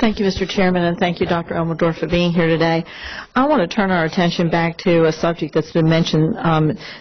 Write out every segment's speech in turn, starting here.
Thank you, Mr. Chairman, and thank you, Dr. Elmendorf, for being here today. I want to turn our attention back to a subject that's been mentioned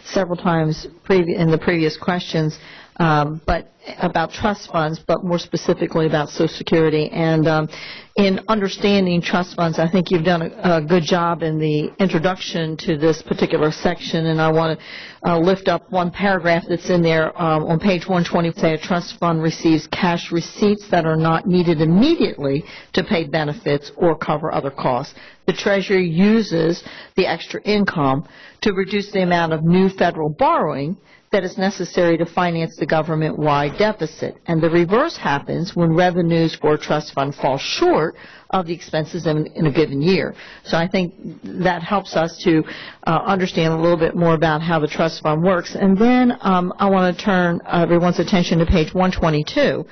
several times in the previous questions, but about trust funds, but more specifically about Social Security. And in understanding trust funds, I think you've done a good job in the introduction to this particular section, and I want to lift up one paragraph that's in there on page 120. Say a trust fund receives cash receipts that are not needed immediately to pay benefits or cover other costs. The Treasury uses the extra income to reduce the amount of new federal borrowing that is necessary to finance the government-wide deficit. And the reverse happens when revenues for a trust fund fall short of the expenses in a given year. So I think that helps us to understand a little bit more about how the trust fund works. And then I want to turn everyone's attention to page 122.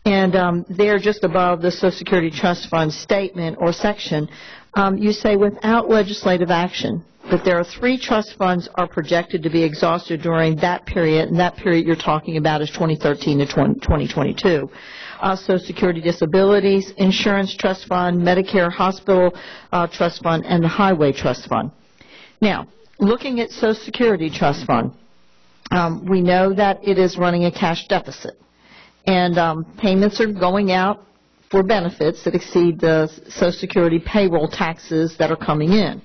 And there, just above the Social Security Trust Fund statement or section, you say, without legislative action, that there are 3 trust funds are projected to be exhausted during that period, and that period you're talking about is 2013 to 2022. Social Security Disabilities, Insurance Trust Fund, Medicare Hospital Trust Fund, and the Highway Trust Fund. Now, looking at Social Security Trust Fund, we know that it is running a cash deficit, and payments are going out for benefits that exceed the Social Security payroll taxes that are coming in.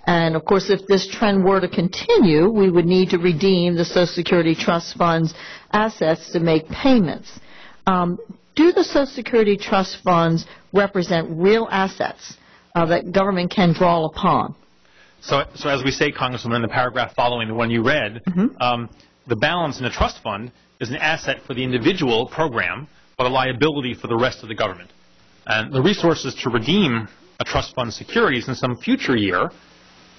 And, of course, if this trend were to continue, we would need to redeem the Social Security Trust Fund's assets to make payments. Do the Social Security Trust Funds represent real assets that government can draw upon? So as we say, Congresswoman, in the paragraph following the one you read, the balance in a trust fund is an asset for the individual program, but a liability for the rest of the government. And the resources to redeem a trust fund securities in some future year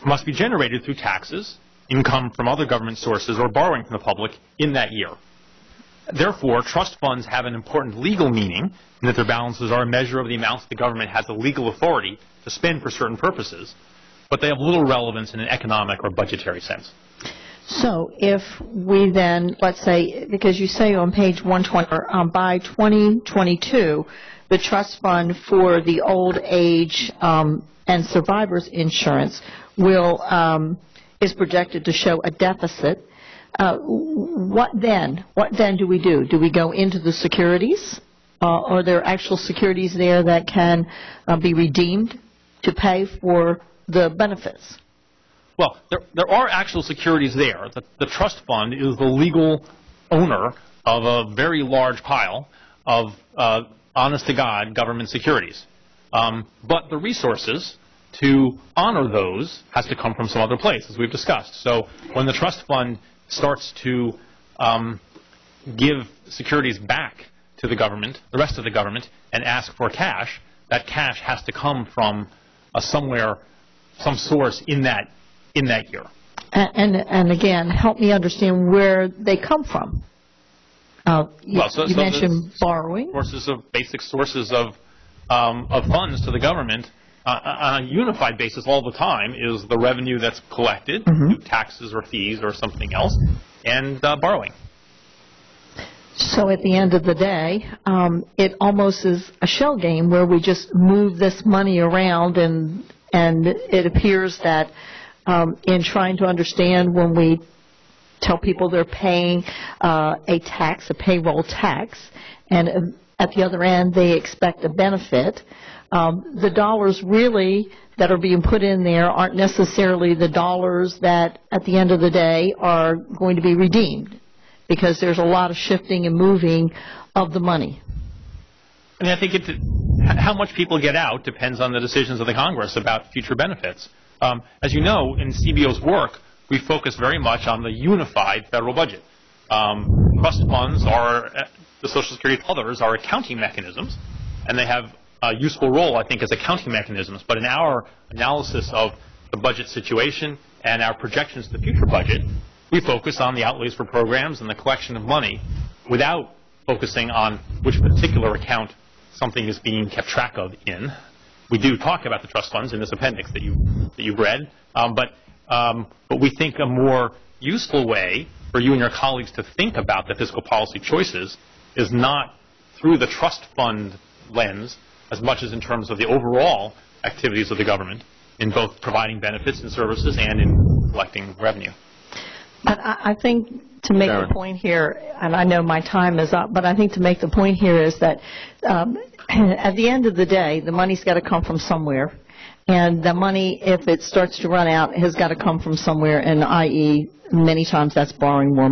must be generated through taxes, income from other government sources, or borrowing from the public in that year. Therefore, trust funds have an important legal meaning in that their balances are a measure of the amounts the government has the legal authority to spend for certain purposes, but they have little relevance in an economic or budgetary sense. So if we then, let's say, because you say on page 120, by 2022, the trust fund for the old age and survivors insurance is projected to show a deficit. What then? What then do we do? Do we go into the securities? Are there actual securities there that can be redeemed to pay for the benefits? Well, there are actual securities there. The trust fund is the legal owner of a very large pile of honest-to-God government securities. But the resources to honor those has to come from some other place, as we've discussed. So when the trust fund starts to give securities back to the government, the rest of the government, and ask for cash, that cash has to come from somewhere, some source in that year. And again, help me understand where they come from. You mentioned borrowing. Basic sources of funds to the government on a unified basis all the time is the revenue that's collected, through taxes or fees or something else, and borrowing. So at the end of the day, it almost is a shell game where we just move this money around, and it appears that in trying to understand when we tell people they're paying a tax, a payroll tax, and at the other end they expect a benefit, the dollars really that are being put in there aren't necessarily the dollars that at the end of the day are going to be redeemed, because there's a lot of shifting and moving of the money. I mean, I think how much people get out depends on the decisions of the Congress about future benefits. As you know, in CBO's work, we focus very much on the unified federal budget. Trust funds the Social Security others are accounting mechanisms, and they have a useful role, I think, as accounting mechanisms. But in our analysis of the budget situation and our projections to the future budget, we focus on the outlays for programs and the collection of money without focusing on which particular account something is being kept track of in. We do talk about the trust funds in this appendix that you've read, but we think a more useful way for you and your colleagues to think about the fiscal policy choices is not through the trust fund lens as much as in terms of the overall activities of the government in both providing benefits and services and in collecting revenue. But I think to make the point here, and I know my time is up, but I think to make the point here is that at the end of the day, the money's got to come from somewhere. And the money, if it starts to run out, has got to come from somewhere, and i.e., many times that's borrowing more